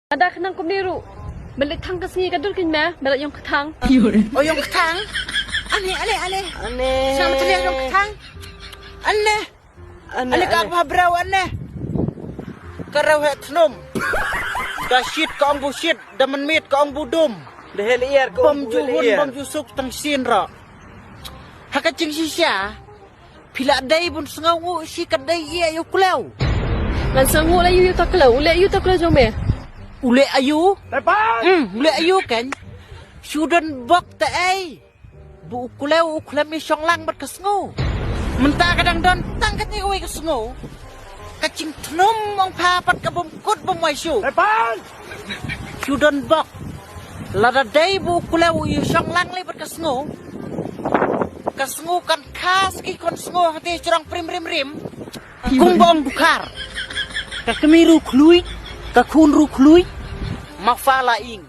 Ada kenang kumniru. Balik tang kesini kadul kinma, balik yung ketang. Oh yung ketang? Aneh. Sama terlihat yung ketang? Aneh kakmabraw aneh. Karaw hetnom. Dasyit ka ang busit, damanmit ka ang budum. Dahil iyer ko Bam jusuk tang sinra. Hakacing sisya. Pila day bun sengawu si kadai iya yuklaw. Man sangu la yu takla, ule yu takla jome. Ule ayu? Ule ayu kan? Sudan bok ta ay. Bu uklaw uklami syong lang mat kasngo. Menta kadang don tangkat ni uwi kasngo. Kacing tnum ang papat ka bumkut bumway syu. Sudan bok. Lada day bu uklaw yu syong lang libat kasngo. Kasngo kan kas ki kon sngo hati curang prim. Kumbang bukar. Kakemiru kluy. Kakun ruklui, mafala ing.